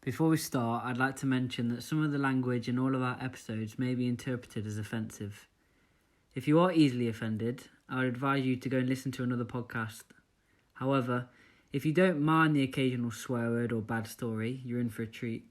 Before we start, I'd like to mention that some of the language in all of our episodes may be interpreted as offensive. If you are easily offended, I would advise you to go and listen to another podcast. However, if you don't mind the occasional swear word or bad story, you're in for a treat.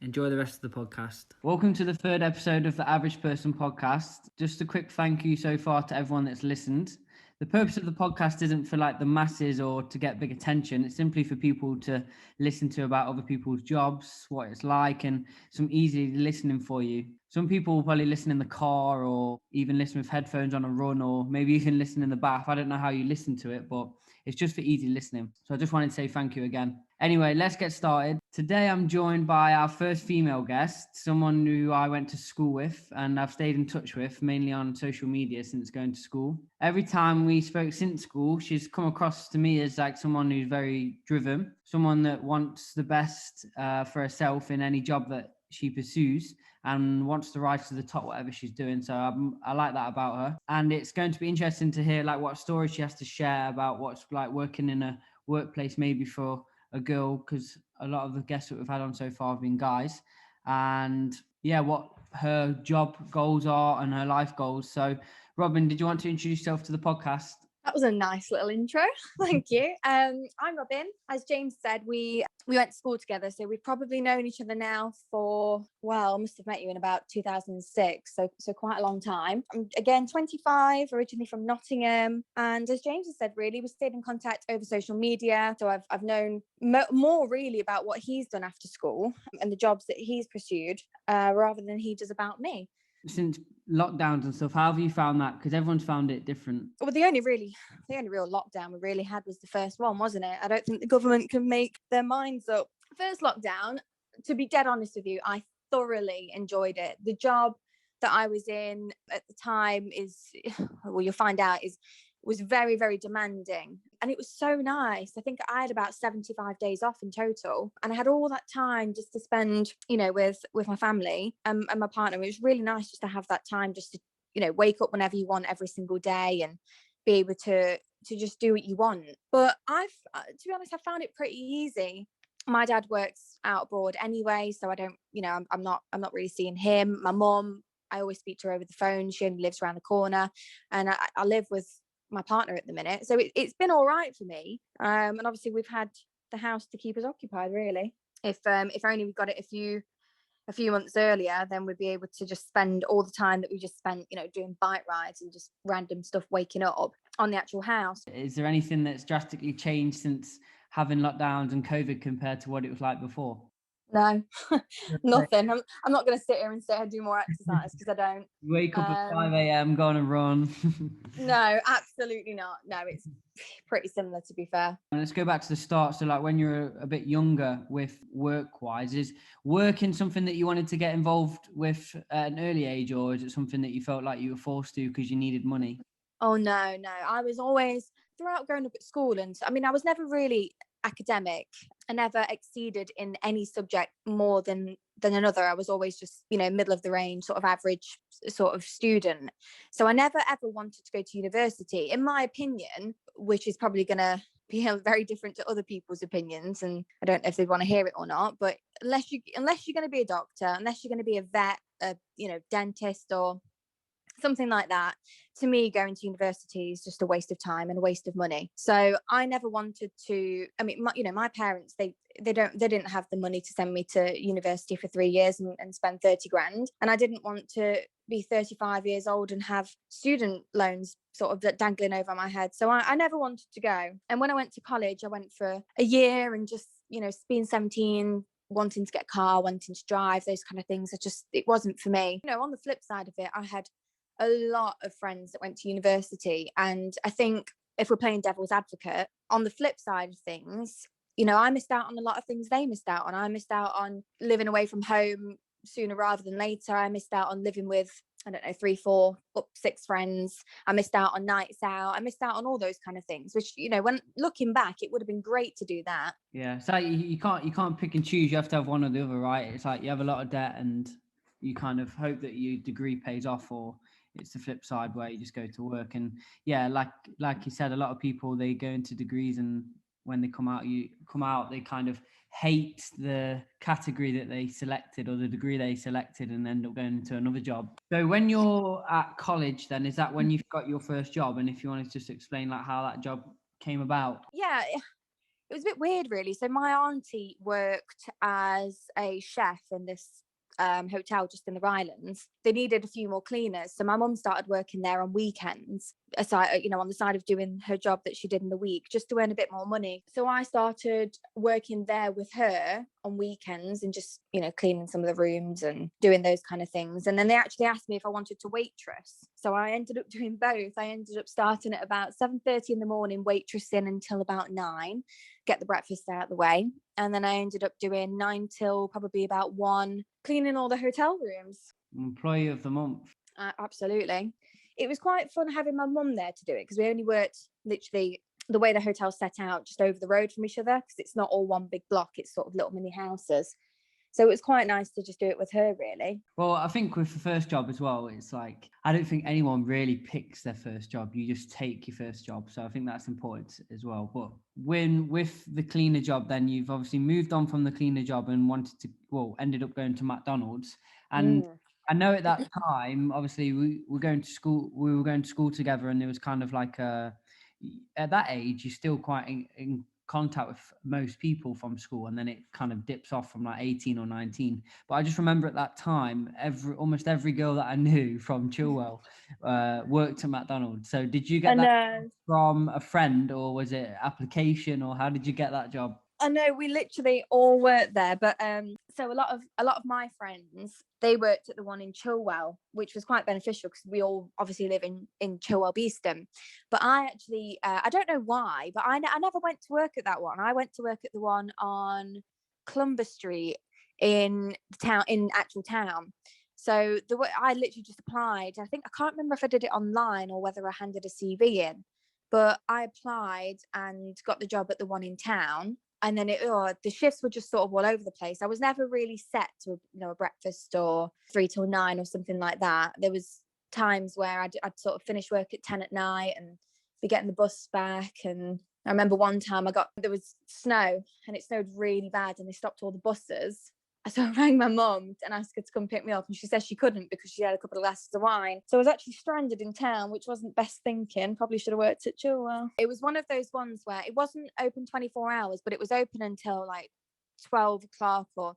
Enjoy the rest of the podcast. Welcome to the third episode of the Average Person podcast. Just a quick thank you so far to everyone that's listened. The purpose of the podcast isn't for the masses or to get big attention. It's simply for people to listen to about other people's jobs, what it's like, and some easy listening for you. Some people will probably listen in the car or even listen with headphones on a run, or maybe you can listen in the bath. I don't know how you listen to it, but it's just for easy listening. So I just wanted to say thank you again. Anyway, let's get started. Today I'm joined by our first female guest, someone who I went to school with and I've stayed in touch with, mainly on social media since going to school. Every time we spoke since school, she's come across to me as someone who's very driven, someone that wants the best for herself in any job that she pursues and wants to rise to the top, whatever she's doing. So I like that about her. And it's going to be interesting to hear what story she has to share about what's like working in a workplace, maybe for a girl, because a lot of the guests that we've had on so far have been guys. And yeah, what her job goals are and her life goals. So Robyn, did you want to introduce yourself to the podcast? That was a nice little intro. Thank you. I'm Robyn. As James said, we went to school together, so we've probably known each other now for, I must have met you in about 2006, so quite a long time. I'm again 25, originally from Nottingham, and as James has said, really we stayed in contact over social media. So I've known more really about what he's done after school and the jobs that he's pursued, rather than he does about me. Since lockdowns and stuff, how have you found that? Because everyone's found it different. Well, the only real lockdown we really had was the first one, wasn't it? I don't think the government can make their minds up. First lockdown, to be dead honest with you, I thoroughly enjoyed it. The job that I was in at the time you'll find out, was very, very demanding. And it was so nice. I think I had about 75 days off in total. And I had all that time just to spend, with my family and my partner. It was really nice just to have that time just to, wake up whenever you want every single day and be able to just do what you want. But to be honest, I found it pretty easy. My dad works out abroad anyway, so I don't, I'm not really seeing him. My mum, I always speak to her over the phone. She only lives around the corner, and I live with my partner at the minute, so it's been all right for me. And obviously we've had the house to keep us occupied. Really, if only we got it a few months earlier, then we'd be able to just spend all the time that we just spent, doing bike rides and just random stuff, waking up on the actual house. Is there anything that's drastically changed since having lockdowns and COVID compared to what it was like before? No, nothing. I'm not going to sit here and say I do more exercise, because I don't. You wake up at 5 a.m, go on a run. No, absolutely not. No, it's pretty similar, to be fair. And let's go back to the start. So when you were a bit younger, with work-wise, is working something that you wanted to get involved with at an early age, or is it something that you felt like you were forced to because you needed money? Oh, no. I was always, throughout growing up at school, and I was never really academic. I never exceeded in any subject more than another. I was always just, middle of the range, sort of average sort of student. So I never ever wanted to go to university, in my opinion, which is probably going to be very different to other people's opinions. And I don't know if they want to hear it or not, but unless you're going to be a doctor, unless you're going to be a vet, dentist or something like that, to me, going to university is just a waste of time and a waste of money. So I never wanted to. My parents, they didn't have the money to send me to university for 3 years and spend 30 grand. And I didn't want to be 35 years old and have student loans sort of dangling over my head. So I never wanted to go. And when I went to college, I went for a year, and just, being 17, wanting to get a car, wanting to drive, those kind of things, it wasn't for me. On the flip side of it, I had a lot of friends that went to university, and I think, if we're playing devil's advocate, on the flip side of things, I missed out on a lot of things they missed out on. I missed out on living away from home sooner rather than later. I missed out on living with, 3, 4, up 6 friends. I missed out on nights out. I missed out on all those kind of things, which, when looking back, it would have been great to do that. Yeah, so you can't pick and choose. You have to have one or the other, right? It's like you have a lot of debt and you kind of hope that your degree pays off, or it's the flip side where you just go to work. And yeah, like you said, a lot of people, they go into degrees, and when they come out, they kind of hate the category that they selected or the degree they selected and end up going into another job. So when you're at college, then is that when you've got your first job? And if you wanted to just explain like how that job came about. Yeah, it was a bit weird, really. So my auntie worked as a chef in this hotel just in the Islands. They needed a few more cleaners, so my mum started working there on weekends, aside, on the side of doing her job that she did in the week, just to earn a bit more money. So I started working there with her on weekends and just cleaning some of the rooms and doing those kind of things. And then they actually asked me if I wanted to waitress, so I ended up doing both. I ended up starting at about 7:30 in the morning, waitressing until about 9, get the breakfast out of the way, and then I ended up doing 9 till probably about 1, cleaning all the hotel rooms. Employee of the month. Absolutely. It was quite fun having my mum there to do it, because we only worked literally the way the hotel's set out just over the road from each other, because it's not all one big block, it's sort of little mini houses. So it was quite nice to just do it with her, really. Well, I think with the first job as well, it's like, I don't think anyone really picks their first job. You just take your first job. So I think that's important as well. But with the cleaner job, then you've obviously moved on from the cleaner job and ended up going to McDonald's. And I know at that time, obviously we were going to school together, and it was kind of like at that age, you're still quite in contact with most people from school, and then it kind of dips off from like 18 or 19. But I just remember at that time, almost every girl that I knew from Chilwell worked at McDonald's. So did you get that from a friend, or was it application, or how did you get that job? I know, we literally all worked there, but so a lot of my friends, they worked at the one in Chilwell, which was quite beneficial because we all obviously live in Chilwell Beeston. But I actually I don't know why, but I never went to work at that one. I went to work at the one on Clumber Street in actual town. So I literally just applied. I can't remember if I did it online or whether I handed a CV in, but I applied and got the job at the one in town. And then the shifts were just sort of all over the place. I was never really set to a breakfast or 3 till 9 or something like that. There was times where I'd sort of finish work at 10 at night and be getting the bus back. And I remember one time there was snow, and it snowed really bad, and they stopped all the buses. So I rang my mum and asked her to come pick me up, and she said she couldn't because she had a couple of glasses of wine. So I was actually stranded in town, which wasn't best thinking. Probably should have worked at Chilwell. It was one of those ones where it wasn't open 24 hours, but it was open until like 12 o'clock or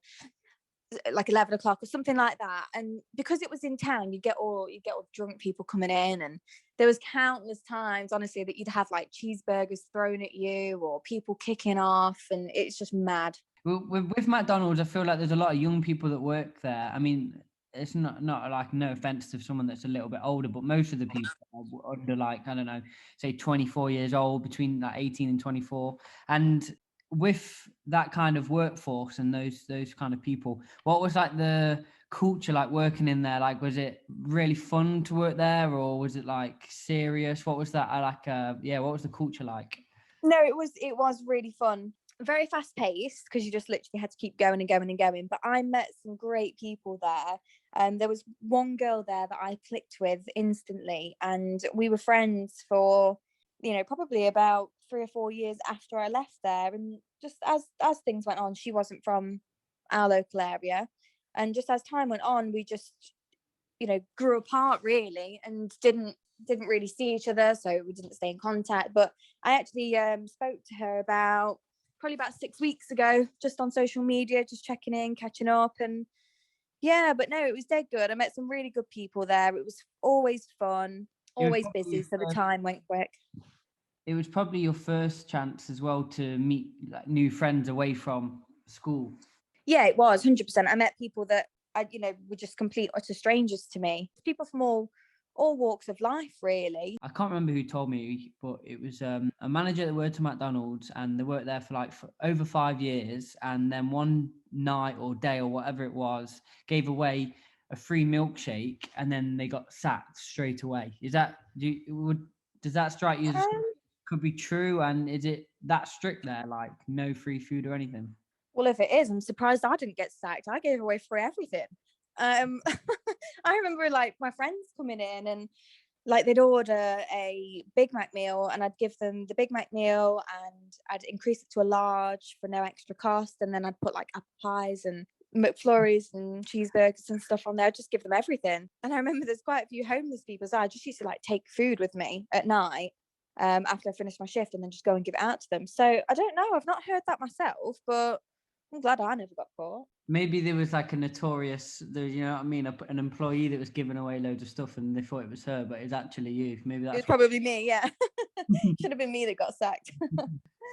like 11 o'clock or something like that. And because it was in town, you get all drunk people coming in, and there was countless times, honestly, that you'd have like cheeseburgers thrown at you or people kicking off, and it's just mad. With McDonald's, I feel like there's a lot of young people that work there. I mean, it's not like, no offense to someone that's a little bit older, but most of the people are under like, I don't know, say 24 years old, between like 18 and 24. And with that kind of workforce and those kind of people, what was like the culture like working in there? Like, was it really fun to work there, or was it like serious? What was that like? What was the culture like? No, it was really fun. Very fast paced, because you just literally had to keep going and going and going. But I met some great people there. There was one girl there that I clicked with instantly, and we were friends for probably about 3 or 4 years after I left there. And just as things went on, she wasn't from our local area, and just as time went on, we just grew apart really, and didn't really see each other, so we didn't stay in contact. But I actually spoke to her probably about 6 weeks ago, just on social media, just checking in, catching up. And yeah, but no, it was dead good. I met some really good people there. It was always fun, always busy, so the time went quick. It was probably your first chance as well to meet like new friends away from school. Yeah, it was 100%. I met people that were just complete utter strangers to me. People from all walks of life, really. I can't remember who told me, but it was a manager that worked at McDonald's, and they worked there for over 5 years. And then one night or day or whatever it was, gave away a free milkshake, and then they got sacked straight away. Does that strike you as could be true? And is it that strict there, like no free food or anything? Well, if it is, I'm surprised I didn't get sacked. I gave away free everything. I remember like my friends coming in, and Like they'd order a Big Mac meal and I'd give them the Big Mac meal and I'd increase it to a large for no extra cost. And then I'd put like apple pies and McFlurries and cheeseburgers and stuff on there. I'd just give them everything. And I remember there's quite a few homeless people. So I just used to like take food with me at night after I finished my shift and then just go and give it out to them. So I don't know. I've not heard that myself, but I'm glad I never got caught. Maybe there was like a notorious, you know what I mean, an employee that was giving away loads of stuff and they thought it was her, but it's actually you. Maybe that's It was probably me, yeah. Should have been me that got sacked.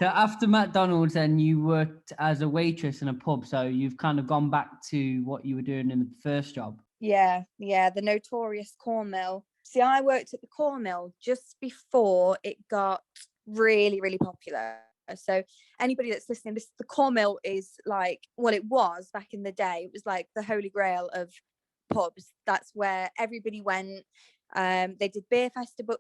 So after McDonald's, then you worked as a waitress in a pub. So you've kind of gone back to what you were doing in the first job. Yeah, the notorious corn mill. See, I worked at the corn mill just before it got really, really popular. So anybody that's listening, the corn mill is like what it was back in the day. It was like the holy grail of pubs. That's where everybody went. They did beer festivals.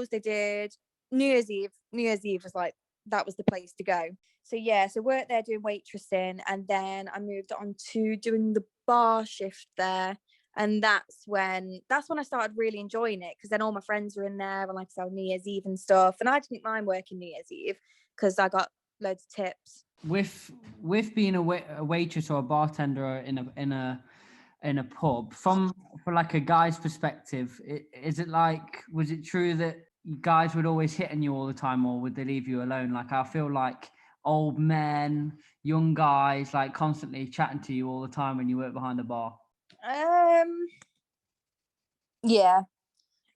They did New Year's Eve. New Year's Eve was like, that was the place to go. So yeah, so worked there doing waitressing, and then I moved on to doing the bar shift there. And that's when I started really enjoying it, because then all my friends were in there and like I said, New Year's Eve and stuff. And I didn't mind working New Year's Eve because I got loads of tips. With being a waitress or a bartender in a pub, for like a guy's perspective, is it like, was it true that guys would always hit on you all the time, or would they leave you alone? Like I feel like old men, young guys, like constantly chatting to you all the time when you work behind the bar. Yeah,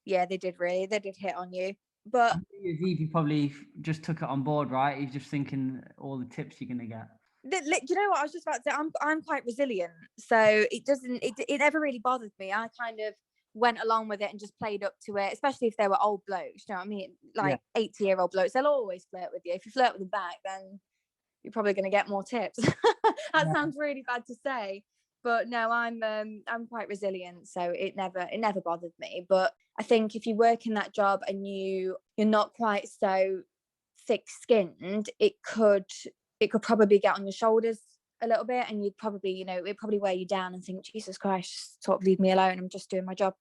they did hit on you, but You probably just took it on board, right? You're just thinking all the tips you're gonna get. do you know what I was just about to say? I'm quite resilient, so it never really bothered me. I kind of went along with it and just played up to it, especially if they were old blokes. You know what I mean? Like 80-year-old blokes, they'll always flirt with you. If you flirt with them back, then you're probably going to get more tips. That sounds really bad to say, but no, I'm quite resilient, so it never bothered me. But I think if you work in that job and you're not quite so thick-skinned, it could probably get on your shoulders a little bit, and you'd probably, it'd probably wear you down and think, Jesus Christ, sort of leave me alone, I'm just doing my job,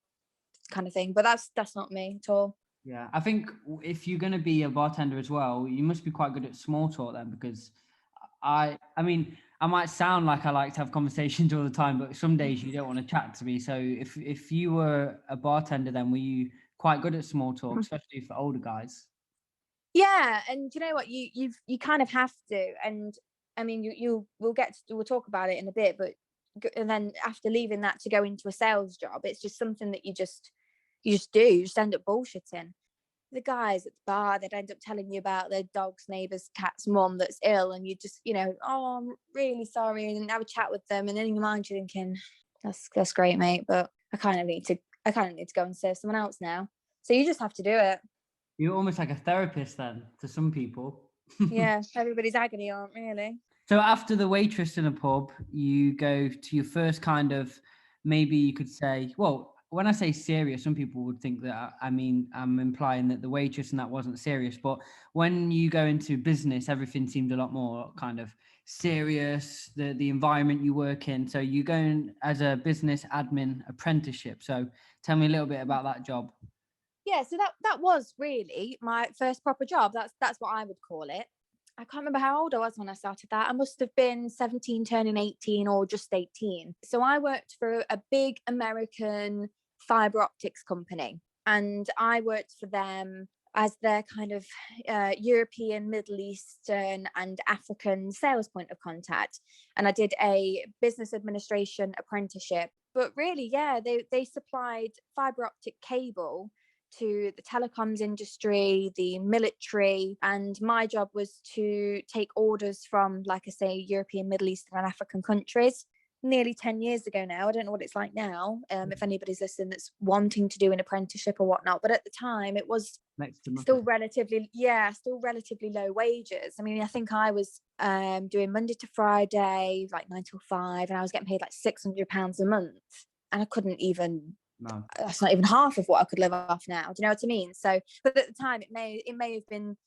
kind of thing. But that's not me at all. Yeah, I think if you're going to be a bartender as well, you must be quite good at small talk then, because I mean, I might sound like I like to have conversations all the time, but some days you don't want to chat to me. So if you were a bartender, then were you quite good at small talk, especially for older guys? Yeah, and you know what, you kind of have to. And I mean, we'll talk about it in a bit, but and then after leaving that to go into a sales job, it's just something that you just do. You just end up bullshitting. The guys at the bar, they'd end up telling you about their dog's neighbour's cat's mum that's ill, and you just, oh, I'm really sorry, and have a chat with them, and then in your mind you're thinking, that's great, mate, but I kind of need to go and serve someone else now. So you just have to do it. You're almost like a therapist then to some people. Yeah, everybody's agony aunt, really. So after the waitress in a pub, you go to your first kind of, maybe you could say, well, when I say serious, some people would think that, I mean, I'm implying that the waitress and that wasn't serious. But when you go into business, everything seemed a lot more kind of serious, the environment you work in. So you go in as a business admin apprenticeship. So tell me a little bit about that job. Yeah, so that was really my first proper job. That's what I would call it. I can't remember how old I was when I started that. I must have been 17 turning 18 or just 18. So I worked for a big American fiber optics company, and I worked for them as their kind of European, Middle Eastern and African sales point of contact. And I did a business administration apprenticeship. But really, yeah, they supplied fiber optic cable to the telecoms industry, the military, and my job was to take orders from, like I say, European, Middle Eastern and African countries. Nearly 10 years ago now. I don't know what it's like now, if anybody's listening that's wanting to do an apprenticeship or whatnot, but at the time it was still relatively low wages. I mean, I think I was doing Monday to Friday, like 9 till 5, and I was getting paid like £600 a month, and I couldn't even, no, that's not even half of what I could live off now. Do you know what I mean? So, but at the time it may have been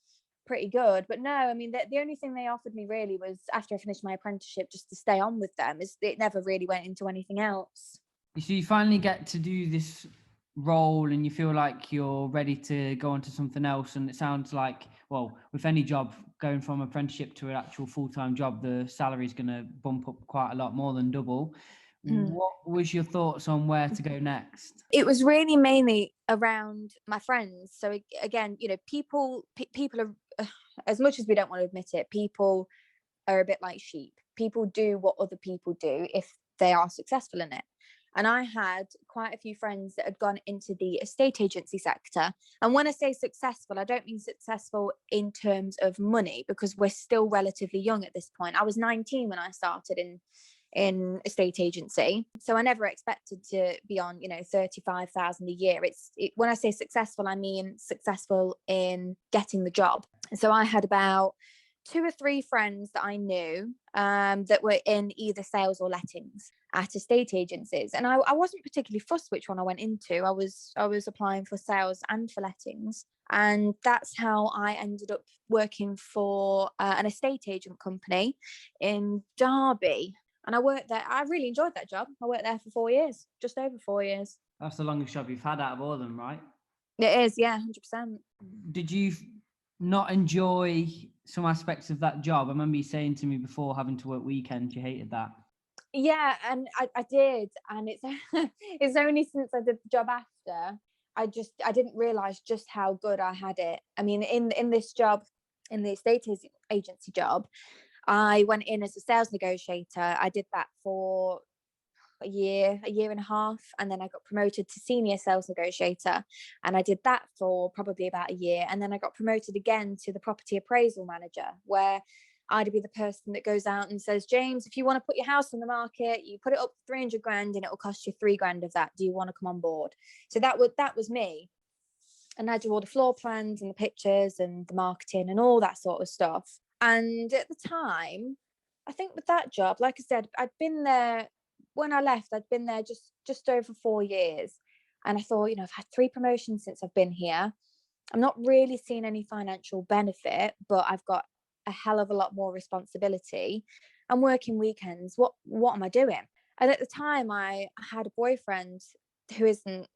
pretty good, but no, I mean, the only thing they offered me really was, after I finished my apprenticeship, just to stay on with them. It never really went into anything else. So you finally get to do this role and you feel like you're ready to go on to something else, and it sounds like, well, with any job, going from apprenticeship to an actual full-time job, the salary is going to bump up quite a lot more than double. What was your thoughts on where to go next? It was really mainly around my friends. So again, you know, people are, as much as we don't want to admit it, people are a bit like sheep. People do what other people do if they are successful in it. And I had quite a few friends that had gone into the estate agency sector. And when I say successful, I don't mean successful in terms of money, because we're still relatively young at this point. I was 19 when I started in estate agency, so I never expected to be on, you know, 35,000 a year. When I say successful, I mean successful in getting the job. So I had about 2 or 3 friends that I knew that were in either sales or lettings at estate agencies, and I wasn't particularly fussed which one I went into. I was applying for sales and for lettings, and that's how I ended up working for an estate agent company in Derby. And I worked there. I really enjoyed that job. I worked there for 4 years, just over 4 years. That's the longest job you've had out of all of them, right? It is, yeah, 100%. Did you not enjoy some aspects of that job? I remember you saying to me before, having to work weekends, you hated that. Yeah, and I did, and it's it's only since I did the job after I didn't realize just how good I had it. I mean, in this job, in the estate agency job, I went in as a sales negotiator. I did that for a year and a half, and then I got promoted to senior sales negotiator, and I did that for probably about a year, and then I got promoted again to the property appraisal manager, where I'd be the person that goes out and says, James, if you want to put your house on the market, you put it up 300 grand and it will cost you 3 grand of that. Do you want to come on board? So that was me. And I do all the floor plans and the pictures and the marketing and all that sort of stuff. And at the time, I think with that job, like I said, I'd been there when I left, I'd been there just over 4 years. And I thought, you know, I've had 3 promotions since I've been here. I'm not really seeing any financial benefit, but I've got a hell of a lot more responsibility. I'm working weekends. What am I doing? And at the time, I had a boyfriend who isn't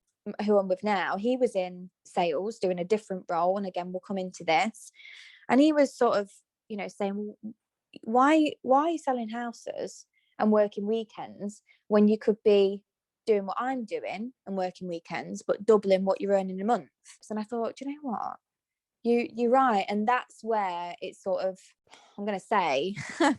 who I'm with now. He was in sales doing a different role, and again, we'll come into this. And he was sort of, you know, saying, why are you selling houses and working weekends when you could be doing what I'm doing and working weekends, but doubling what you're earning a month? And I thought, do you know what? You're right. And that's where it sort of, I'm going to say,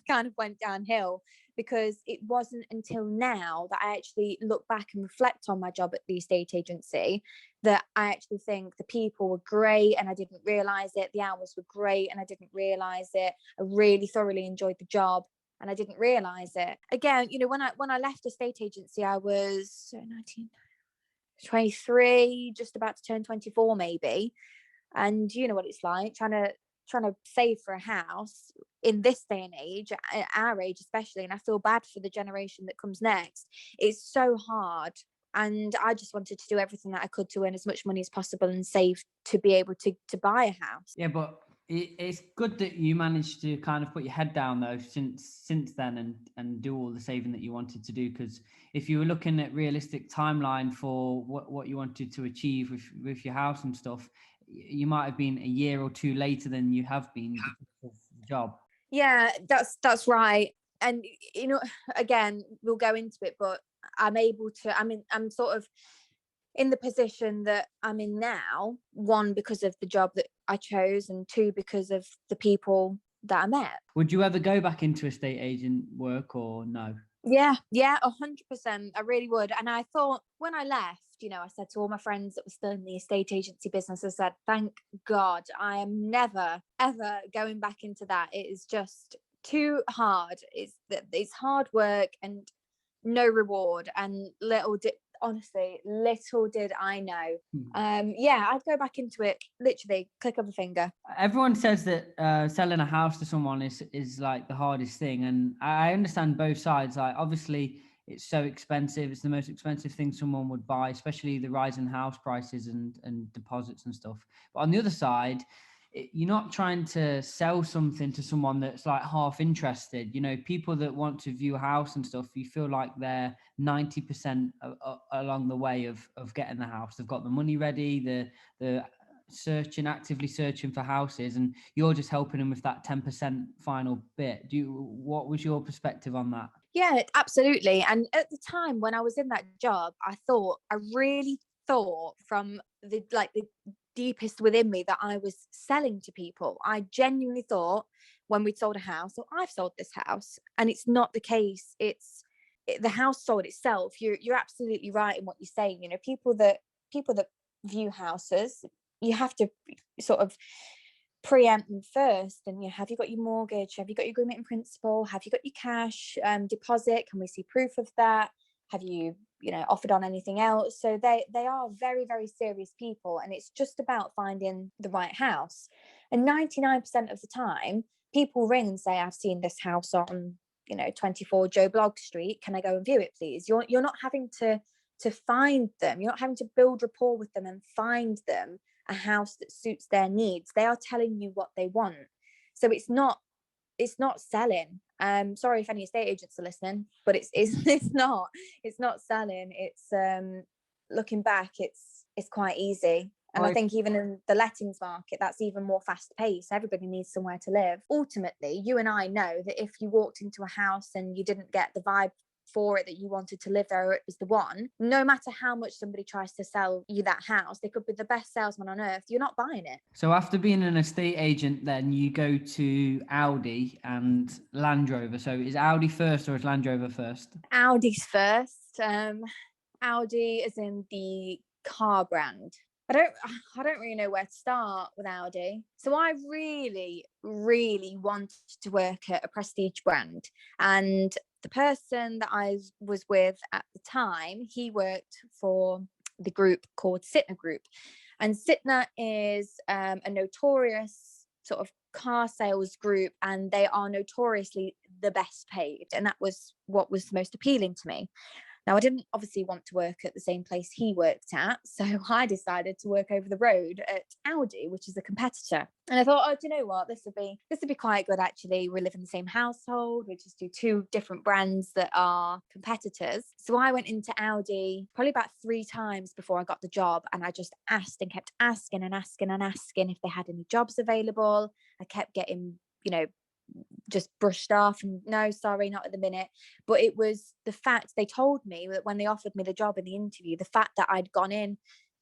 kind of went downhill, because it wasn't until now that I actually look back and reflect on my job at the estate agency that I actually think the people were great and I didn't realize it. The hours were great and I didn't realize it. I really thoroughly enjoyed the job and I didn't realize it. Again, you know, when I left estate agency, I was 19, 23, just about to turn 24 maybe. And you know what it's like trying to save for a house in this day and age, at our age especially, and I feel bad for the generation that comes next. It's so hard, and I just wanted to do everything that I could to earn as much money as possible and save to be able to buy a house. Yeah, but it's good that you managed to kind of put your head down though since then and do all the saving that you wanted to do, because if you were looking at realistic timeline for what you wanted to achieve with your house and stuff, you might have been a year or 2 later than you have been because of the job. Yeah, that's right. And you know, again, we'll go into it, but I'm sort of in the position that I'm in now, 1, because of the job that I chose, and 2, because of the people that I met. Would you ever go back into estate agent work or no? Yeah, 100%. I really would. And I thought when I left, you know, I said to all my friends that were still in the estate agency business, I said, thank God I am never, ever going back into that. It is just too hard. It's hard work and no reward. And little did I know. I'd go back into it, literally click of a finger. Everyone says that selling a house to someone is like the hardest thing, and I understand both sides. Like, obviously it's so expensive, it's the most expensive thing someone would buy, especially the rise in house prices and deposits and stuff. But on the other side, you're not trying to sell something to someone that's like half interested. You know, people that want to view a house and stuff, you feel like they're 90% along the way of getting the house. They've got the money ready, the actively searching for houses, and you're just helping them with that 10% final bit. What was your perspective on that? Yeah, absolutely. And at the time when I was in that job, I really thought from the deepest within me that I was selling to people. I genuinely thought when we'd sold a house, so I've sold this house, and it's not the case. The house sold itself. You're absolutely right in what you're saying. You know, people that view houses, you have to sort of preempt them first. And have you got your mortgage? Have you got your agreement in principle? Have you got your cash deposit? Can we see proof of that? Have you offered on anything else? So they are very, very serious people, and it's just about finding the right house. And 99% of the time people ring and say, I've seen this house on 24 Joe Blogg Street, can I go and view it please? You're not having to find them. You're not having to build rapport with them and find them a house that suits their needs. They are telling you what they want. So it's not selling. Sorry if any estate agents are listening, but it's not selling. It's looking back, it's quite easy. And I think even in the lettings market, that's even more fast paced. Everybody needs somewhere to live. Ultimately, you and I know that if you walked into a house and you didn't get the vibe for it, that you wanted to live there, or it was the one, no matter how much somebody tries to sell you that house, they could be the best salesman on earth, you're not buying it. So after being an estate agent, then you go to Audi and Land Rover. So is Audi first or is Land Rover first? Audi's first. Audi is in the car brand. I don't really know where to start with Audi. So I really, really wanted to work at a prestige brand. And the person that I was with at the time, he worked for the group called Sytner Group. And Sytner is a notorious sort of car sales group, and they are notoriously the best paid. And that was what was most appealing to me. Now, I didn't obviously want to work at the same place he worked at, so I decided to work over the road at Audi, which is a competitor. And I thought, oh, do you know what? This would be quite good, actually. We live in the same household. We just do two different brands that are competitors. So I went into Audi probably about 3 times before I got the job, and I just asked and kept asking and asking and asking if they had any jobs available. I kept getting, just brushed off and no, sorry, not at the minute. But it was the fact they told me that when they offered me the job in the interview, the fact that I'd gone in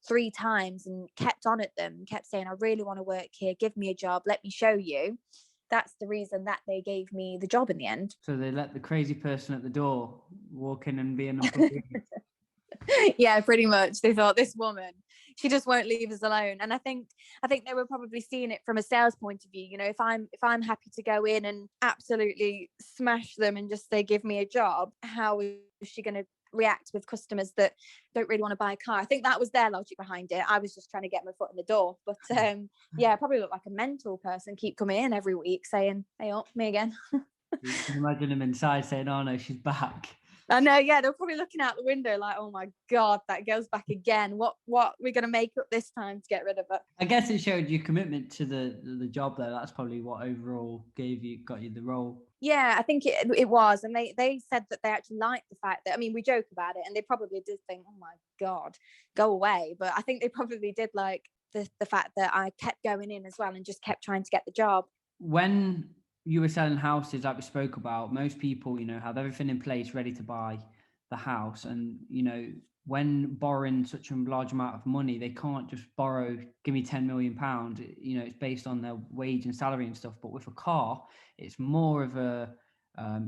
3 times and kept on at them, kept saying, I really want to work here, give me a job, let me show you. That's the reason that they gave me the job in the end. So they let the crazy person at the door walk in and be an Yeah, pretty much. They thought, this woman, she just won't leave us alone. And I think they were probably seeing it from a sales point of view. If I'm happy to go in and absolutely smash them and just say, give me a job, how is she going to react with customers that don't really want to buy a car? I think that was their logic behind it. I was just trying to get my foot in the door. But yeah, I probably look like a mental person, keep coming in every week saying, hey, up, me again. You can imagine them inside saying, oh no, she's back. I know, yeah, they're probably looking out the window like, oh my God, that girl's back again. What we're going to make up this time to get rid of her? I guess it showed your commitment to the job though. That's probably what overall got you the role. Yeah, I think it was. And they said that they actually liked the fact that, we joke about it, and they probably did think, oh my God, go away. But I think they probably did like the fact that I kept going in as well and just kept trying to get the job. When you were selling houses, like we spoke about, most people, have everything in place ready to buy the house. And, when borrowing such a large amount of money, they can't just borrow, give me £10 million. It's based on their wage and salary and stuff. But with a car, it's more of a,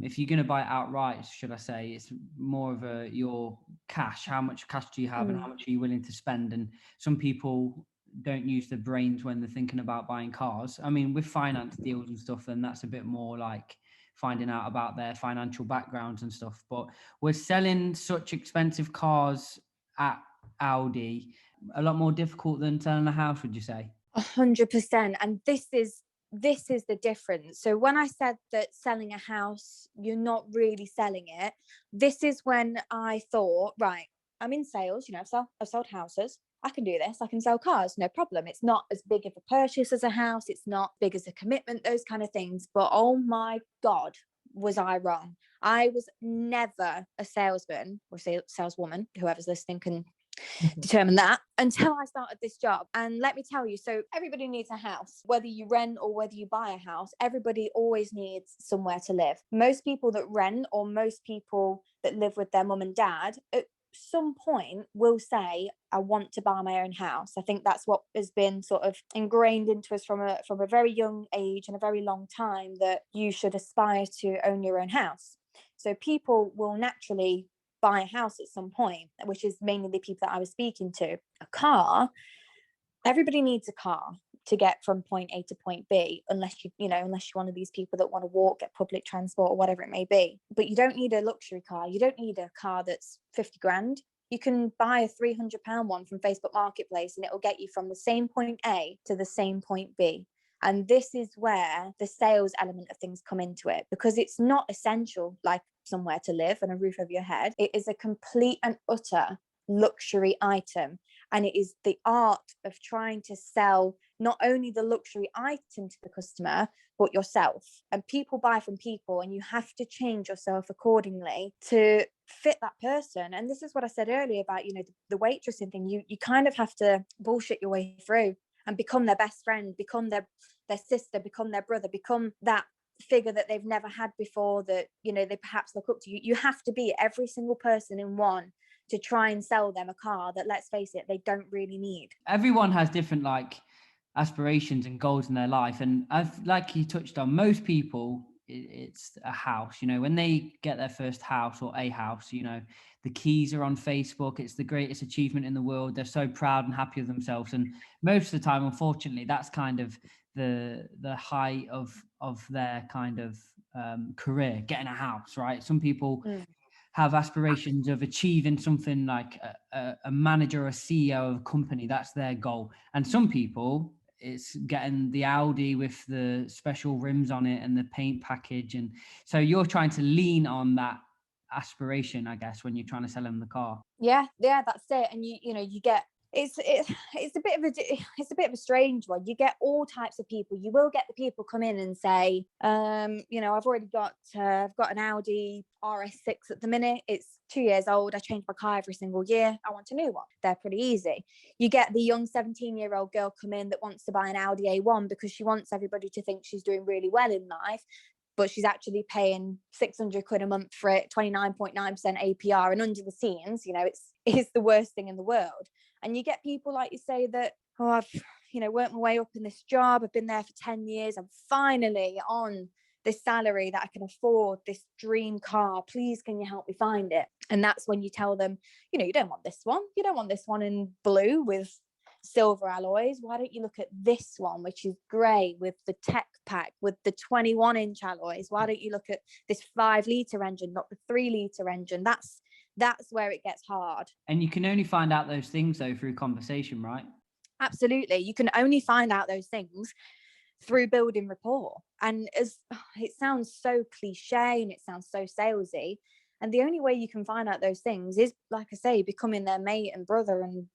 if you're going to buy it outright, should I say, it's more of your cash. How much cash do you have and how much are you willing to spend? And some people don't use their brains when they're thinking about buying cars. With finance deals and stuff, then that's a bit more like finding out about their financial backgrounds and stuff. But we're selling such expensive cars at Audi a lot more difficult than selling a house, would you say? 100%. And this is the difference. So when I said that selling a house, you're not really selling it, this is when I thought, right, I'm in sales, I've sold houses. I can do this. I can sell cars, no problem. It's not as big of a purchase as a house. It's not big as a commitment, those kind of things. But oh my God, was I wrong. I was never a salesman or saleswoman, whoever's listening can determine that, until I started this job. And let me tell you, so everybody needs a house, whether you rent or whether you buy a house. Everybody always needs somewhere to live. Most people that rent, or most people that live with their mum and dad, at some point will say, I want to buy my own house. I think that's what has been sort of ingrained into us from a very young age and a very long time, that you should aspire to own your own house. So people will naturally buy a house at some point, which is mainly the people that I was speaking to. A car, everybody needs a car to get from point A to point B, unless you're one of these people that want to walk, get public transport or whatever it may be. But you don't need a luxury car. You don't need a car that's 50 grand. You can buy a £300 one from Facebook Marketplace and it will get you from the same point A to the same point B. And this is where the sales element of things come into it, because it's not essential like somewhere to live and a roof over your head. It is a complete and utter luxury item. And it is the art of trying to sell not only the luxury item to the customer, but yourself. And people buy from people, and you have to change yourself accordingly to fit that person. And this is what I said earlier about, the waitressing thing. You kind of have to bullshit your way through and become their best friend, become their sister, become their brother, become that figure that they've never had before, that they perhaps look up to. You have to be every single person in one to try and sell them a car that, let's face it, they don't really need. Everyone has different aspirations and goals in their life, and like you touched on, most people, it's a house. When they get their first house or a house, the keys are on Facebook. It's the greatest achievement in the world. They're so proud and happy with themselves, and most of the time, unfortunately, that's kind of the height of their kind of career, getting a house, right? Some people have aspirations of achieving something like a manager or a CEO of a company. That's their goal. And some people, it's getting the Audi with the special rims on it and the paint package. And so you're trying to lean on that aspiration, I guess, when you're trying to sell them the car. Yeah, that's it. And you get, it's a bit of a strange one. You get all types of people. You will get the people come in and say, I've already got I've got an Audi RS6 at the minute. It's 2 years old. I change my car every single year. I want a new one. They're pretty easy. You get the young 17-year-old girl come in that wants to buy an Audi A1 because she wants everybody to think she's doing really well in life, but she's actually paying 600 quid a month for it, 29.9% APR, and under the scenes, it's the worst thing in the world. And you get people, like you say, that, I've, worked my way up in this job. I've been there for 10 years. I'm finally on this salary that I can afford this dream car. Please, can you help me find it? And that's when you tell them, you don't want this one. You don't want this one in blue with silver alloys. Why don't you look at this one, which is grey with the tech pack with the 21-inch alloys? Why don't you look at this 5-litre engine, not the 3-litre engine? That's where it gets hard. And you can only find out those things, though, through conversation, right? Absolutely. You can only find out those things through building rapport. And as it sounds so cliche and it sounds so salesy, and the only way you can find out those things is, like I say, becoming their mate and brother, and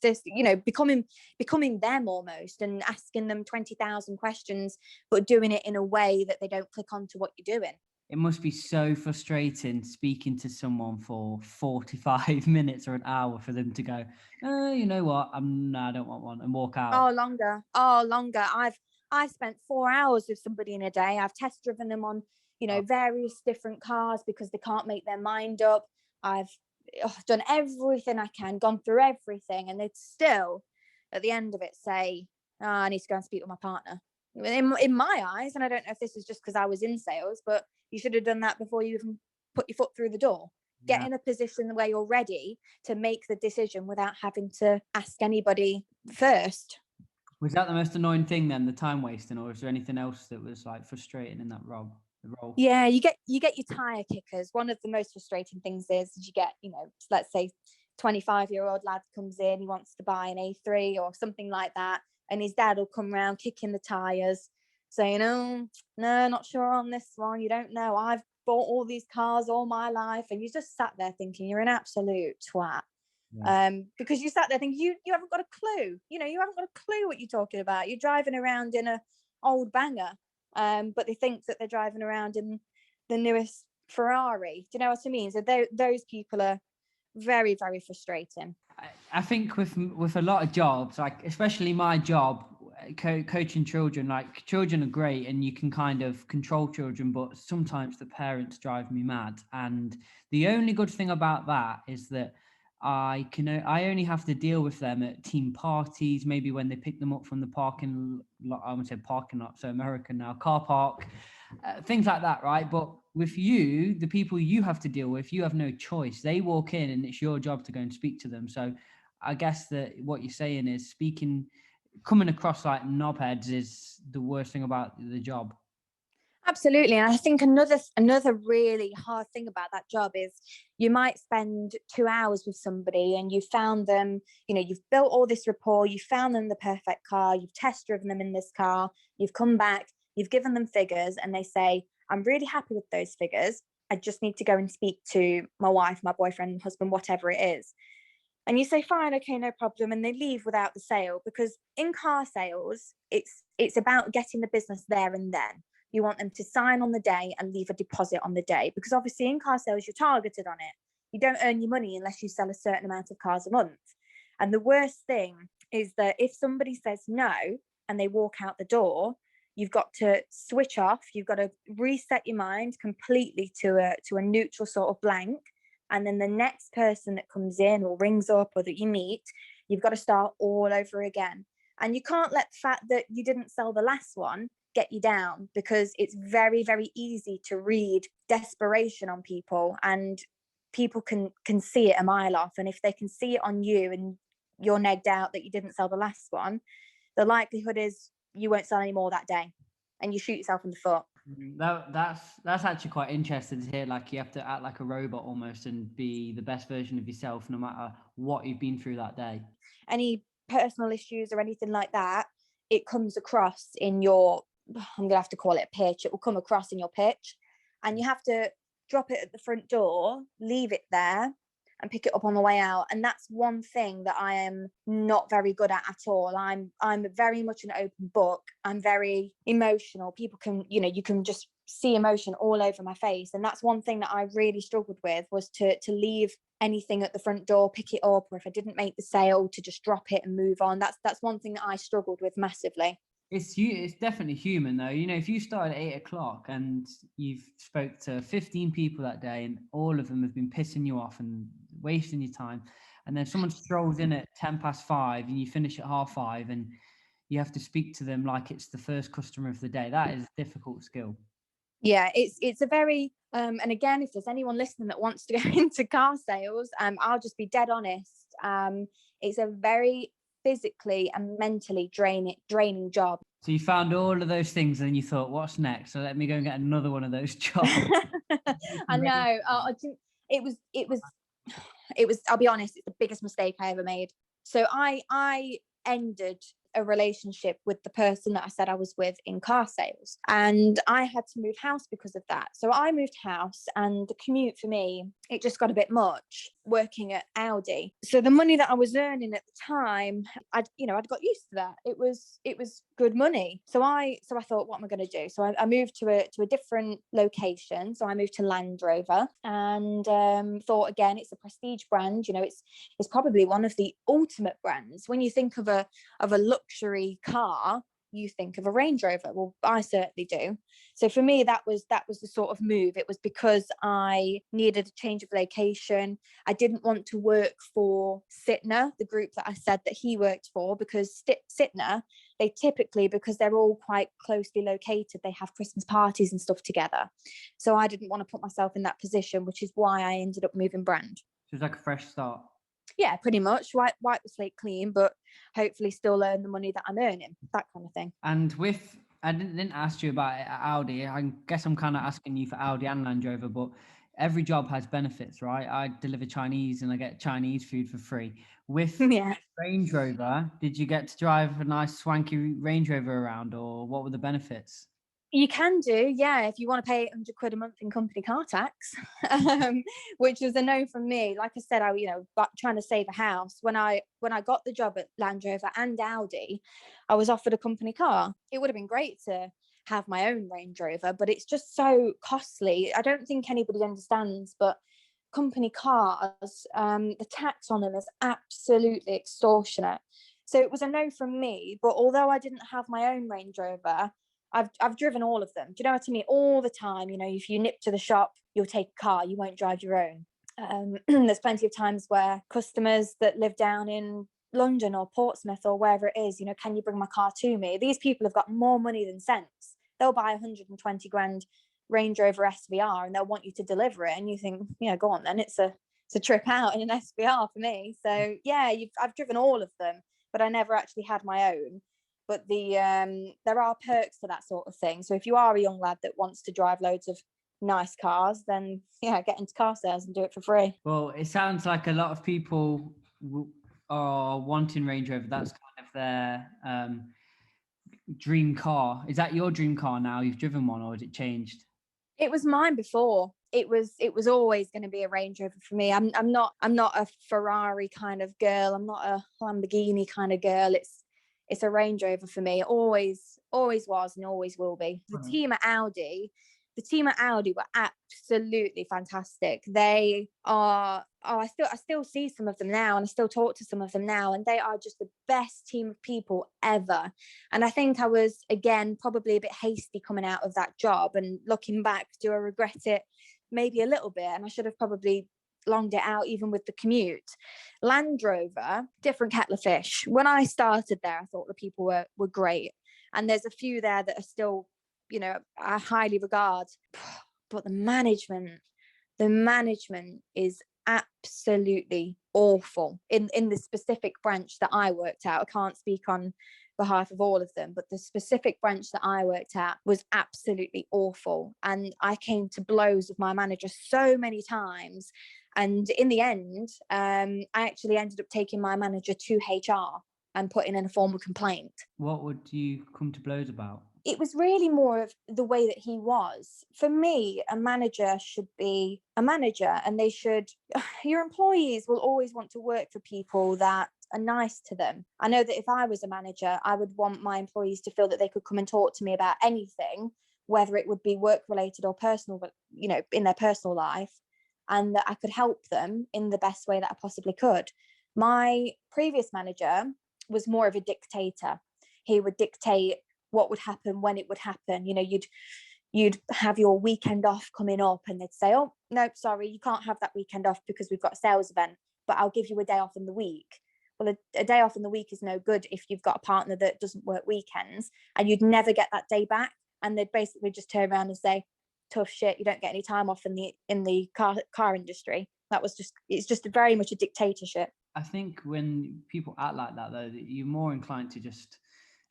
just becoming them almost, and asking them 20,000 questions, but doing it in a way that they don't click onto what you're doing. It must be so frustrating speaking to someone for 45 minutes or an hour for them to go, you know what, I don't want one, and walk out. Oh, longer. I've spent 4 hours with somebody in a day. I've test driven them on, various different cars because they can't make their mind up. I've done everything I can, gone through everything, and they'd still, at the end of it, say, I need to go and speak with my partner. In my eyes, and I don't know if this is just because I was in sales, but you should have done that before you even put your foot through the door. Get in a position where you're ready to make the decision without having to ask anybody first. Was that the most annoying thing then, the time wasting, or is there anything else that was frustrating in that role? Yeah, you get your tire kickers. One of the most frustrating things is you get, let's say 25-year-old lad comes in, he wants to buy an A3 or something like that, and his dad will come around kicking the tires, saying, no, not sure on this one. You don't know. I've bought all these cars all my life. And you just sat there thinking, you're an absolute twat. Because you sat there thinking you haven't got a clue. You haven't got a clue what you're talking about. You're driving around in a old banger, but they think that they're driving around in the newest Ferrari. Do you know what I mean? So those people are very, very frustrating. I think with a lot of jobs, like especially my job, coaching children, like children are great and you can kind of control children, but sometimes the parents drive me mad. And the only good thing about that is that I only have to deal with them at team parties, maybe when they pick them up from the parking lot. I would say parking lot, so American now, car park, things like that, right? But with you, the people you have to deal with, you have no choice. They walk in and it's your job to go and speak to them. So I guess that what you're saying is coming across like knobheads is the worst thing about the job. Absolutely. And I think another really hard thing about that job is you might spend 2 hours with somebody and you found them, you've built all this rapport, you found them the perfect car, you've test driven them in this car, you've come back, you've given them figures, and they say, I'm really happy with those figures. I just need to go and speak to my wife, my boyfriend, husband, whatever it is. And you say, fine, okay, no problem. And they leave without the sale, because in car sales, it's about getting the business there and then. You want them to sign on the day and leave a deposit on the day, because obviously in car sales, you're targeted on it. You don't earn your money unless you sell a certain amount of cars a month. And the worst thing is that if somebody says no and they walk out the door, you've got to switch off. You've got to reset your mind completely to a neutral sort of blank. And then the next person that comes in or rings up or that you meet, you've got to start all over again. And you can't let the fact that you didn't sell the last one get you down, because it's very, very easy to read desperation on people, and people can see it a mile off. And if they can see it on you and you're negged out that you didn't sell the last one, the likelihood is you won't sell any more that day and you shoot yourself in the foot. That's actually quite interesting to hear. Like, you have to act like a robot almost and be the best version of yourself no matter what you've been through that day. Any personal issues or anything like that, it comes across in your, I'm gonna have to call it a pitch, it will come across in your pitch, and you have to drop it at the front door, leave it there, and pick it up on the way out. And that's one thing that I am not very good at all. I'm very much an open book. I'm very emotional. People can, you can just see emotion all over my face. And that's one thing that I really struggled with, was to leave anything at the front door, pick it up, or if I didn't make the sale, to just drop it and move on. That's one thing that I struggled with massively. It's definitely human though. If you start at 8 o'clock and you've spoke to 15 people that day and all of them have been pissing you off and wasting your time, and then someone strolls in at 5:10 and you finish at 5:30 and you have to speak to them like it's the first customer of the day, that is a difficult skill. Yeah, it's a very and again, if there's anyone listening that wants to go into car sales, I'll just be dead honest. It's a very physically and mentally draining job. So you found all of those things and you thought, what's next? So let me go and get another one of those jobs. I know. It was, I'll be honest, it's the biggest mistake I ever made. So I ended a relationship with the person that I said I was with in car sales, and I had to move house because of that. So I moved house, and the commute for me, it just got a bit much, working at Audi. So the money that I was earning at the time, I'd got used to that. It was good money. So I thought, what am I going to do? So I moved to a different location. So I moved to Land Rover, and thought, again, it's a prestige brand. It's probably one of the ultimate brands. When you think of a luxury car, you think of a Range Rover. Well, I certainly do. So for me, that was the sort of move. It was because I needed a change of location. I didn't want to work for Sytner, the group that I said that he worked for, because Sytner, they typically, because they're all quite closely located, they have Christmas parties and stuff together. So I didn't want to put myself in that position, which is why I ended up moving brand. So it's like a fresh start. Yeah, pretty much. Wipe the slate clean, but hopefully still earn the money that I'm earning, that kind of thing. And I didn't ask you about it at Audi. I guess I'm kind of asking you for Audi and Land Rover, but every job has benefits, right? I deliver Chinese and I get Chinese food for free. With Range Rover, did you get to drive a nice swanky Range Rover around, or what were the benefits? You can do, yeah, if you want to pay £800 a month in company car tax, which was a no from me. Like I said, trying to save a house. When I got the job at Land Rover and Audi, I was offered a company car. It would have been great to have my own Range Rover, but it's just so costly. I don't think anybody understands, but company cars, the tax on them is absolutely extortionate. So it was a no from me. But although I didn't have my own Range Rover, I've driven all of them. Do you know what I mean? All the time. If you nip to the shop, you'll take a car. You won't drive your own. There's plenty of times where customers that live down in London or Portsmouth or wherever it is, can you bring my car to me? These people have got more money than sense. They'll buy 120 grand Range Rover SVR and they'll want you to deliver it. And you think, go on then. It's a trip out in an SVR for me. So yeah, I've driven all of them, but I never actually had my own. But there are perks to that sort of thing. So if you are a young lad that wants to drive loads of nice cars, then yeah, get into car sales and do it for free. Well, it sounds like a lot of people are wanting Range Rover. That's kind of their dream car. Is that your dream car now? You've driven one, or has it changed? It was mine before. It was always going to be a Range Rover for me. I'm not a Ferrari kind of girl. I'm not a Lamborghini kind of girl. It's a Range Rover for me. Always was and always will be. The team at Audi were absolutely fantastic. They are, I still see some of them now, and I still talk to some of them now, and they are just the best team of people ever. And I think I was, again, probably a bit hasty coming out of that job, and looking back, do I regret it? Maybe a little bit, and I should have probably longed it out even with the commute. Land Rover, different kettle of fish. When I started there, I thought the people were great, and there's a few there that are still, I highly regard. But the management is absolutely awful in the specific branch that I worked at. I can't speak on behalf of all of them, but the specific branch that I worked at was absolutely awful. And I came to blows with my manager so many times. And in the end, I actually ended up taking my manager to HR and putting in a formal complaint. What would you come to blows about? It was really more of the way that he was. For me, a manager should be a manager, and your employees will always want to work for people that are nice to them. I know that if I was a manager, I would want my employees to feel that they could come and talk to me about anything, whether it would be work related or personal, but in their personal life, and that I could help them in the best way that I possibly could. My previous manager was more of a dictator. He would dictate what would happen, when it would happen. You'd have your weekend off coming up, and they'd say, oh, no, sorry, you can't have that weekend off because we've got a sales event, but I'll give you a day off in the week. Well, a day off in the week is no good if you've got a partner that doesn't work weekends, and you'd never get that day back. And they'd basically just turn around and say, tough shit, you don't get any time off in the car industry. It's just very much a dictatorship. I think when people act like that, though, you're more inclined to just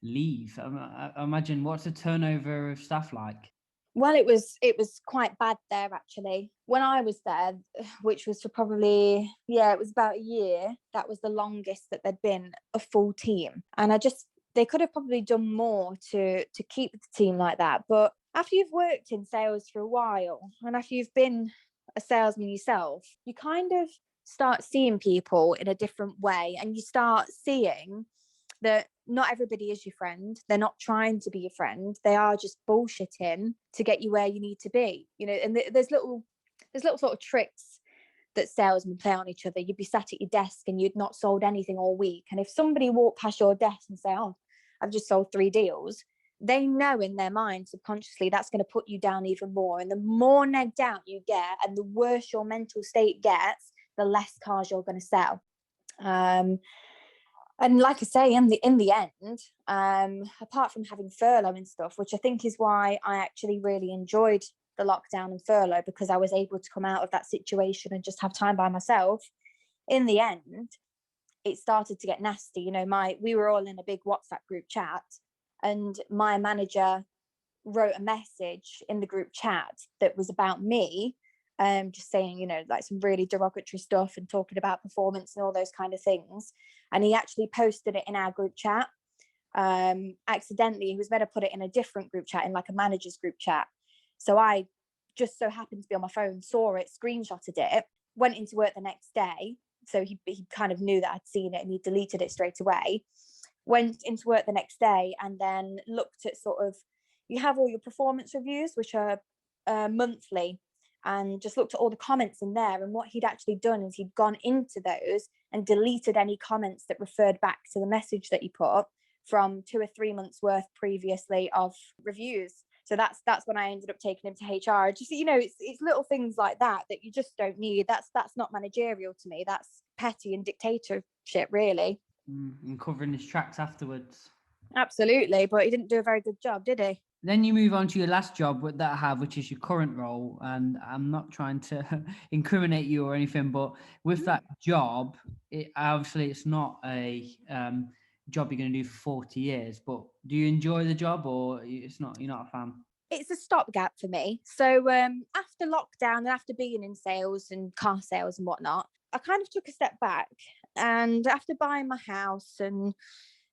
leave. I imagine, what's the turnover of staff like? Well, it was quite bad there, actually. When I was there, which was for probably, it was about a year, that was the longest that there'd been a full team. And they could have probably done more to keep the team like that. But after you've worked in sales for a while, and after you've been a salesman yourself, you kind of start seeing people in a different way, and you start seeing that not everybody is your friend. They're not trying to be your friend. They are just bullshitting to get you where you need to be. And there's little sort of tricks that salesmen play on each other. You'd be sat at your desk and you'd not sold anything all week. And if somebody walked past your desk and say, oh, I've just sold 3 deals, they know in their mind subconsciously that's going to put you down even more. And the more negged out you get and the worse your mental state gets, the less cars you're going to sell. And like I say, in the end, apart from having furlough and stuff, which I think is why I actually really enjoyed the lockdown and furlough, because I was able to come out of that situation and just have time by myself. In the end, it started to get nasty. We were all in a big WhatsApp group chat, and my manager wrote a message in the group chat that was about me, just saying, like some really derogatory stuff and talking about performance and all those kind of things. And he actually posted it in our group chat. accidentally, he was meant to put it in a different group chat, in like a manager's group chat. So I just so happened to be on my phone, saw it, screenshotted it, went into work the next day. So he kind of knew that I'd seen it and he deleted it straight away. Went into work the next day and then looked at sort of, you have all your performance reviews, which are monthly, and just looked at all the comments in there. And what he'd actually done is he'd gone into those and deleted any comments that referred back to the message that he put from 2 or 3 months worth previously of reviews. So that's when I ended up taking him to HR. Just, you know, it's little things like that you just don't need. That's not managerial to me. That's petty and dictatorship, really. And covering his tracks afterwards. Absolutely, but he didn't do a very good job, did he? Then you move on to your last job that I have, which is your current role. And I'm not trying to incriminate you or anything, but with that job, obviously it's not a job you're going to do for 40 years. But do you enjoy the job, or you're not a fan? It's a stopgap for me. So after lockdown and after being in sales and car sales and whatnot, I kind of took a step back. And after buying my house and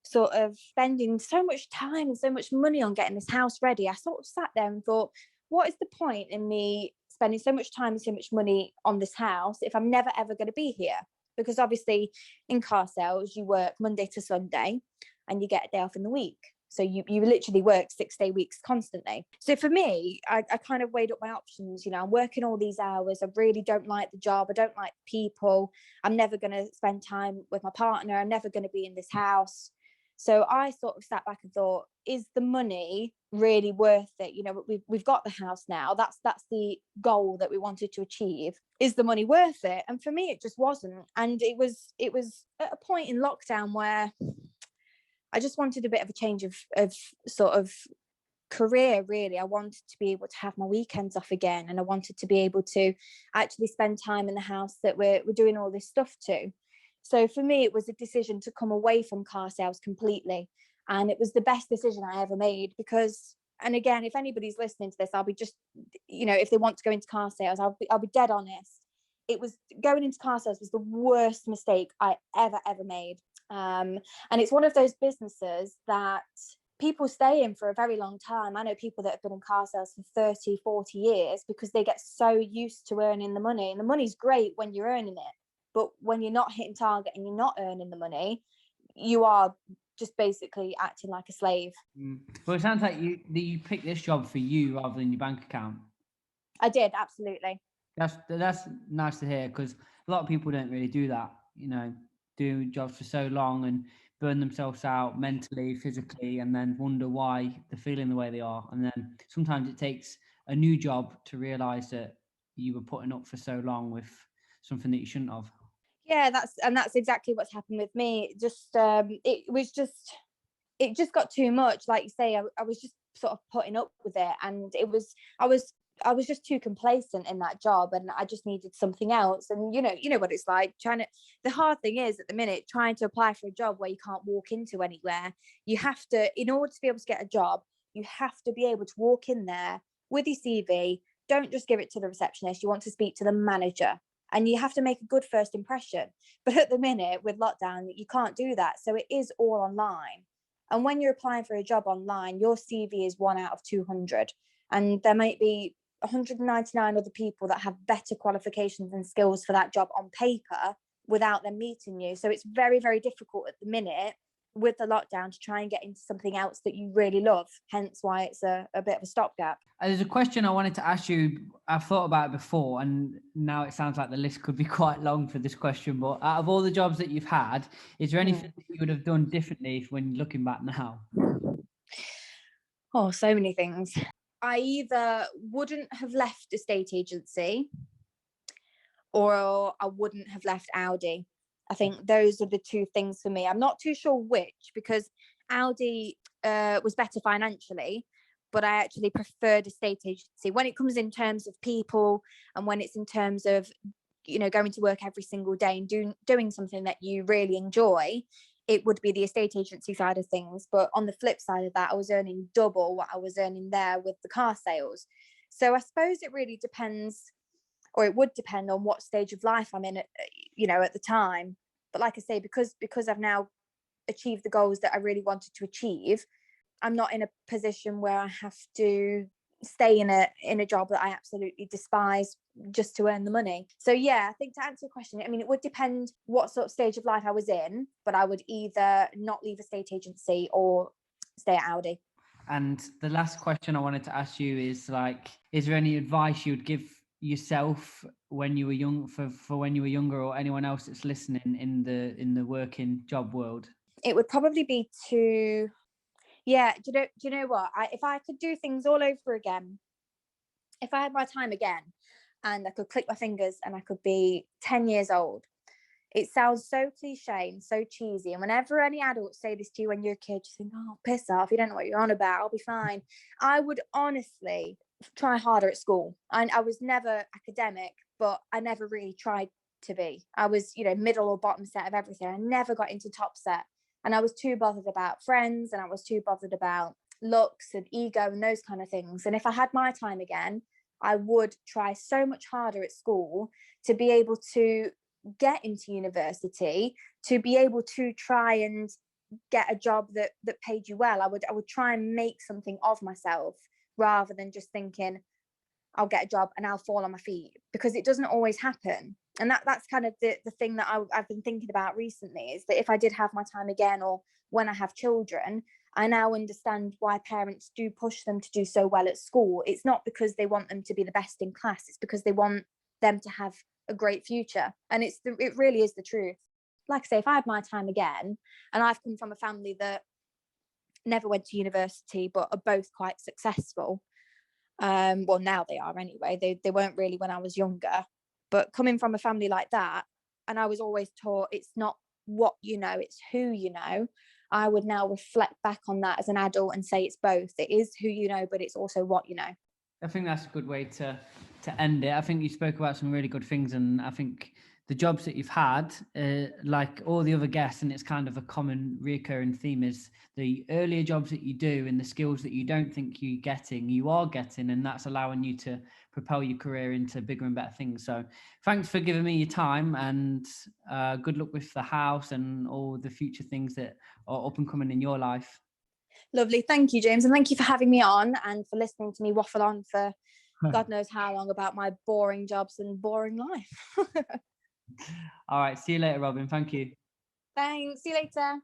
sort of spending so much time and so much money on getting this house ready, I sort of sat there and thought, what is the point in me spending so much time and so much money on this house if I'm never ever going to be here? Because obviously in car sales, you work Monday to Sunday and you get a day off in the week. So you literally work 6-day weeks constantly. So for me, I kind of weighed up my options. You know, I'm working all these hours. I really don't like the job. I don't like people. I'm never going to spend time with my partner. I'm never going to be in this house. So I sort of sat back and thought, is the money really worth it? You know, we've got the house now. That's the goal that we wanted to achieve. Is the money worth it? And for me, it just wasn't. And it was at a point in lockdown where I just wanted a bit of a change of sort of career, really. I wanted to be able to have my weekends off again, and I wanted to be able to actually spend time in the house that we're doing all this stuff to. So for me, it was a decision to come away from car sales completely, and it was the best decision I ever made. Because, and again, if anybody's listening to this, I'll be just, you know, if they want to go into car sales, I'll be dead honest. It was, going into car sales was the worst mistake I ever made. And it's one of those businesses that people stay in for a very long time. I know people that have been in car sales for 30, 40 years because they get so used to earning the money. And the money's great when you're earning it. But when you're not hitting target and you're not earning the money, you are just basically acting like a slave. Well, it sounds like you picked this job for you rather than your bank account. I did, absolutely. That's nice to hear, because a lot of people don't really do that, you know, do jobs for so long and burn themselves out mentally, physically, and then wonder why they're feeling the way they are. And then sometimes it takes a new job to realize that you were putting up for so long with something that you shouldn't have. Yeah, that's exactly what's happened with me. It just got too much. Like you say, I was just sort of putting up with it, and I was just too complacent in that job, and I just needed something else. And you know what it's like the hard thing is at the minute, trying to apply for a job where you can't walk into anywhere. You have to, in order to be able to get a job, you have to be able to walk in there with your CV. Don't just give it to the receptionist. You want to speak to the manager, and you have to make a good first impression. But at the minute with lockdown, you can't do that. So it is all online. And when you're applying for a job online, your CV is 1 out of 200. And there might be 199 other people that have better qualifications and skills for that job on paper without them meeting you. So it's very, very difficult at the minute with the lockdown to try and get into something else that you really love. Hence why it's a bit of a stopgap. There's a question I wanted to ask you. I've thought about it before, and now it sounds like the list could be quite long for this question. But out of all the jobs that you've had, is there anything that you would have done differently when looking back now? Oh, so many things. I either wouldn't have left a estate agency or I wouldn't have left Audi. I think those are the two things for me. I'm not too sure which, because Audi was better financially, but I actually preferred estate agency when it comes in terms of people, and when it's in terms of, you know, going to work every single day and doing something that you really enjoy. It would be the estate agency side of things. But on the flip side of that, I was earning double what I was earning there with the car sales. So I suppose it really depends, or it would depend on what stage of life I'm in, you know, at the time. But like I say, because I've now achieve the goals that I really wanted to achieve, I'm not in a position where I have to stay in a job that I absolutely despise just to earn the money. So yeah, I think to answer your question, I mean, it would depend what sort of stage of life I was in, but I would either not leave a state agency or stay at Audi. And the last question I wanted to ask you is like, is there any advice you would give yourself when you were young, for when you were younger, or anyone else that's listening in the working job world? It would probably be to, yeah, do you know what? If I could do things all over again, if I had my time again and I could click my fingers and I could be 10 years old, it sounds so cliche and so cheesy. And whenever any adults say this to you when you're a kid, you think, oh, piss off, you don't know what you're on about, I'll be fine. I would honestly try harder at school. I was never academic, but I never really tried to be. I was, middle or bottom set of everything. I never got into top set. And I was too bothered about friends, and I was too bothered about looks and ego and those kind of things. And if I had my time again, I would try so much harder at school to be able to get into university, to be able to try and get a job that paid you well. I would try and make something of myself, rather than just thinking I'll get a job and I'll fall on my feet, because it doesn't always happen. And that's kind of the thing that I've been thinking about recently, is that if I did have my time again, or when I have children, I now understand why parents do push them to do so well at school. It's not because they want them to be the best in class, it's because they want them to have a great future. And it really is the truth. Like I say, if I had my time again, and I've come from a family that never went to university but are both quite successful, well, now they are anyway, they weren't really when I was younger, but coming from a family like that, and I was always taught it's not what you know, it's who you know, I would now reflect back on that as an adult and say it's both. It is who you know, but it's also what you know. I think that's a good way to end it. I think you spoke about some really good things, and I think the jobs that you've had, like all the other guests, and it's kind of a common recurring theme, is the earlier jobs that you do and the skills that you don't think you are getting, and that's allowing you to propel your career into bigger and better things. So thanks for giving me your time, and good luck with the house and all the future things that are up and coming in your life. Lovely. Thank you, James. And thank you for having me on and for listening to me waffle on for God knows how long about my boring jobs and boring life. All right. See you later, Robyn. Thank you. Thanks. See you later.